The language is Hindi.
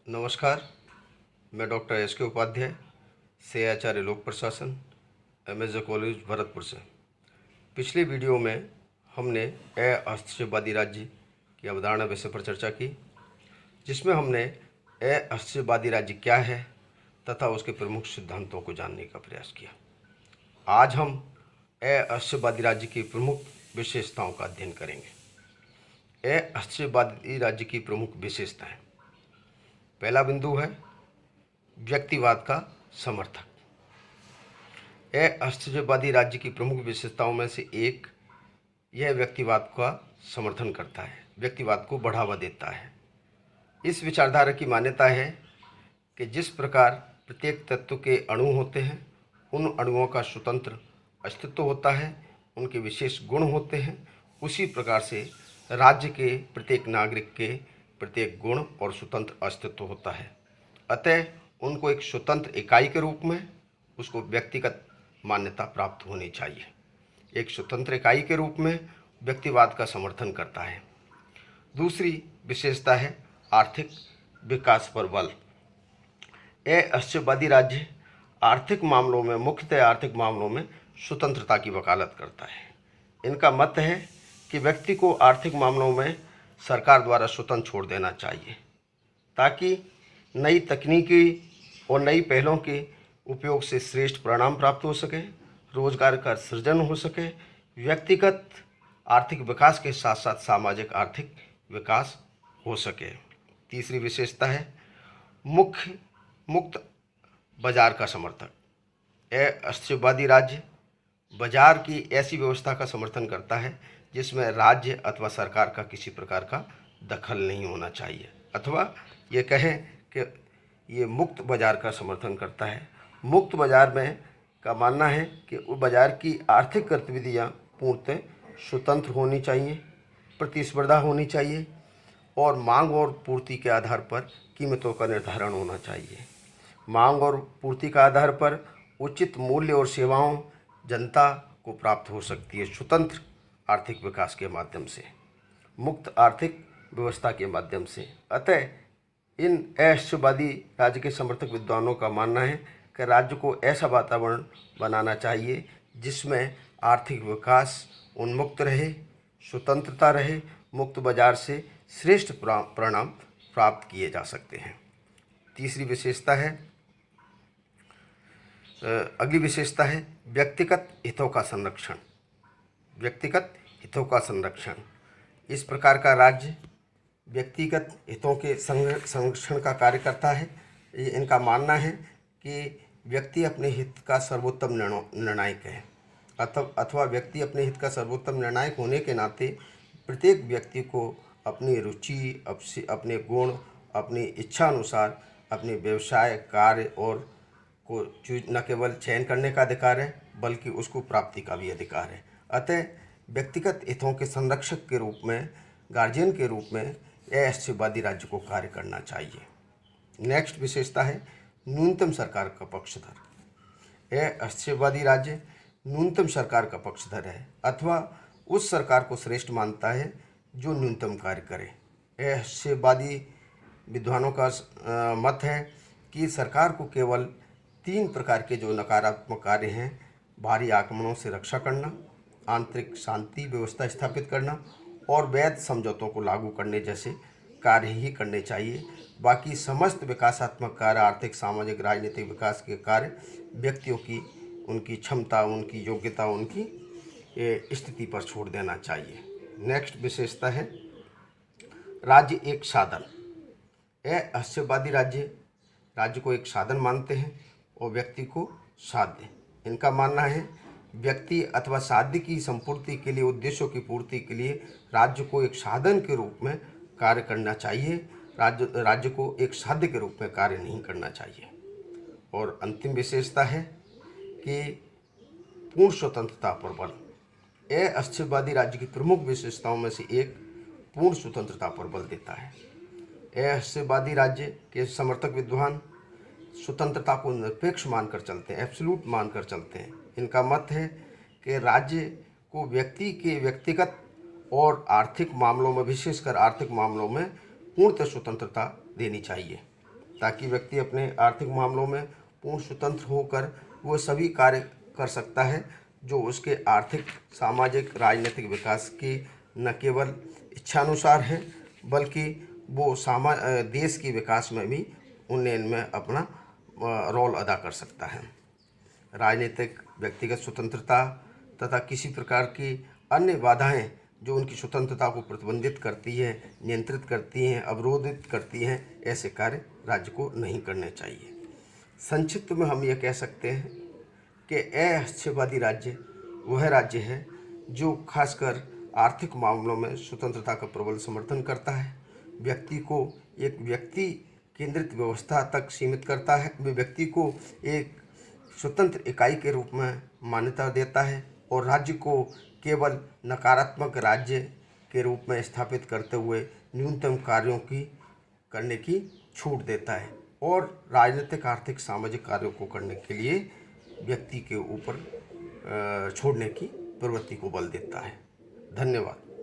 नमस्कार। मैं डॉक्टर एस के उपाध्याय से आचार्य लोक प्रशासन एमएसजे कॉलेज भरतपुर से। पिछले वीडियो में हमने अहस्तित्ववादी राज्य की अवधारणा विषय पर चर्चा की, जिसमें हमने अहस्तित्ववादी राज्य क्या है तथा उसके प्रमुख सिद्धांतों को जानने का प्रयास किया। आज हम अहस्तित्ववादी राज्य की प्रमुख विशेषताओं का अध्ययन करेंगे। अहस्तित्ववादी राज्य की प्रमुख विशेषताएं। पहला बिंदु है व्यक्तिवाद का समर्थक। अहस्तित्ववादी राज्य की प्रमुख विशेषताओं में से एक यह व्यक्तिवाद का समर्थन करता है, व्यक्तिवाद को बढ़ावा देता है। इस विचारधारा की मान्यता है कि जिस प्रकार प्रत्येक तत्व के अणु होते हैं, उन अणुओं का स्वतंत्र अस्तित्व होता है, उनके विशेष गुण होते हैं, उसी प्रकार से राज्य के प्रत्येक नागरिक के प्रत्येक गुण और स्वतंत्र अस्तित्व होता है। अतः उनको एक स्वतंत्र इकाई के रूप में उसको व्यक्तिगत मान्यता प्राप्त होनी चाहिए। एक स्वतंत्र इकाई के रूप में व्यक्तिवाद का समर्थन करता है। दूसरी विशेषता है आर्थिक विकास पर बल। अहस्तित्ववादी राज्य आर्थिक मामलों में, मुख्यतः आर्थिक मामलों में स्वतंत्रता की वकालत करता है। इनका मत है कि व्यक्ति को आर्थिक मामलों में सरकार द्वारा स्वतंत्र छोड़ देना चाहिए, ताकि नई तकनीकी और नई पहलों के उपयोग से श्रेष्ठ परिणाम प्राप्त हो सके, रोजगार का सृजन हो सके, व्यक्तिगत आर्थिक विकास के साथ साथ सामाजिक आर्थिक विकास हो सके। तीसरी विशेषता है मुक्त बाजार का समर्थक। अहस्तित्ववादी राज्य बाजार की ऐसी व्यवस्था का समर्थन करता है जिसमें राज्य अथवा सरकार का किसी प्रकार का दखल नहीं होना चाहिए, अथवा ये कहें कि ये मुक्त बाजार का समर्थन करता है। मुक्त बाजार में का मानना है कि उस बाजार की आर्थिक गतिविधियाँ पूर्णतः स्वतंत्र होनी चाहिए, प्रतिस्पर्धा होनी चाहिए और मांग और पूर्ति के आधार पर कीमतों का निर्धारण होना चाहिए। मांग और पूर्ति के आधार पर उचित मूल्य और सेवाओं जनता को प्राप्त हो सकती है स्वतंत्र आर्थिक विकास के माध्यम से, मुक्त आर्थिक व्यवस्था के माध्यम से। अतः इन अहस्तित्ववादी राज्य के समर्थक विद्वानों का मानना है कि राज्य को ऐसा वातावरण बनाना चाहिए जिसमें आर्थिक विकास उन्मुक्त रहे, स्वतंत्रता रहे, मुक्त बाजार से श्रेष्ठ परिणाम प्राप्त किए जा सकते हैं। तीसरी विशेषता है अगली विशेषता है व्यक्तिगत हितों का संरक्षण। व्यक्तिगत हितों का संरक्षण। इस प्रकार का राज्य व्यक्तिगत हितों के संरक्षण का कार्य करता है। इनका मानना है कि व्यक्ति अपने हित का सर्वोत्तम निर्णायक है, अथवा व्यक्ति अपने हित का सर्वोत्तम निर्णायक होने के नाते प्रत्येक व्यक्ति को अपनी रुचि, अपने गुण, अपनी इच्छा अनुसार अपने व्यवसाय, कार्य और को न केवल चयन करने का अधिकार है बल्कि उसको प्राप्ति का भी अधिकार है। अतः व्यक्तिगत हितों के संरक्षक के रूप में, गार्जियन के रूप में अहस्तित्ववादी राज्य को कार्य करना चाहिए। नेक्स्ट विशेषता है न्यूनतम सरकार का पक्षधर। अहस्तित्ववादी राज्य न्यूनतम सरकार का पक्षधर है, अथवा उस सरकार को श्रेष्ठ मानता है जो न्यूनतम कार्य करे। अहस्तित्ववादी विद्वानों का मत है कि सरकार को केवल 3 प्रकार के जो नकारात्मक कार्य हैं, भारी आक्रमणों से रक्षा करना, आंतरिक शांति व्यवस्था स्थापित करना और वैध समझौतों को लागू करने जैसे कार्य ही करने चाहिए। बाकी समस्त विकासात्मक कार्य, आर्थिक, सामाजिक, राजनीतिक विकास के कार्य व्यक्तियों की उनकी क्षमता, उनकी योग्यता, उनकी स्थिति पर छोड़ देना चाहिए। नेक्स्ट विशेषता है राज्य एक साधन। अहस्तित्ववादी राज्य को एक साधन मानते हैं और व्यक्ति को साध्य। इनका मानना है व्यक्ति अथवा साध्य की संपूर्ति के लिए, उद्देश्यों की पूर्ति के लिए राज्य को एक साधन के रूप में कार्य करना चाहिए। राज्य को एक साध्य के रूप में कार्य नहीं करना चाहिए। और अंतिम विशेषता है कि पूर्ण स्वतंत्रता पर बल। अहस्तित्ववादी राज्य की प्रमुख विशेषताओं में से एक पूर्ण स्वतंत्रता पर बल देता है। अहस्तित्ववादी राज्य के समर्थक विद्वान स्वतंत्रता को निरपेक्ष मानकर चलते हैं, एब्सोल्यूट मानकर चलते हैं। इनका मत है कि राज्य को व्यक्ति के व्यक्तिगत और आर्थिक मामलों में, विशेषकर आर्थिक मामलों में पूर्णतः स्वतंत्रता देनी चाहिए। ताकि व्यक्ति अपने आर्थिक मामलों में पूर्ण स्वतंत्र होकर वो सभी कार्य कर सकता है जो उसके आर्थिक, सामाजिक, राजनीतिक विकास की न केवल इच्छानुसार है, बल्कि वो देश के विकास में भी उन्नयन में अपना रोल अदा कर सकता है। राजनीतिक, व्यक्तिगत स्वतंत्रता तथा किसी प्रकार की अन्य बाधाएं जो उनकी स्वतंत्रता को प्रतिबंधित करती है, नियंत्रित करती हैं, अवरोधित करती हैं, ऐसे कार्य राज्य को नहीं करने चाहिए। संक्षिप्त में हम ये कह सकते हैं कि अहस्यवादी राज्य वह राज्य है जो खासकर आर्थिक मामलों में स्वतंत्रता का प्रबल समर्थन करता है, व्यक्ति को एक व्यक्ति केंद्रित व्यवस्था तक सीमित करता है, व्यक्ति को एक स्वतंत्र इकाई के रूप में मान्यता देता है और राज्य को केवल नकारात्मक राज्य के रूप में स्थापित करते हुए न्यूनतम कार्यों की करने की छूट देता है और राजनीतिक, आर्थिक, सामाजिक कार्यों को करने के लिए व्यक्ति के ऊपर छोड़ने की प्रवृत्ति को बल देता है। धन्यवाद।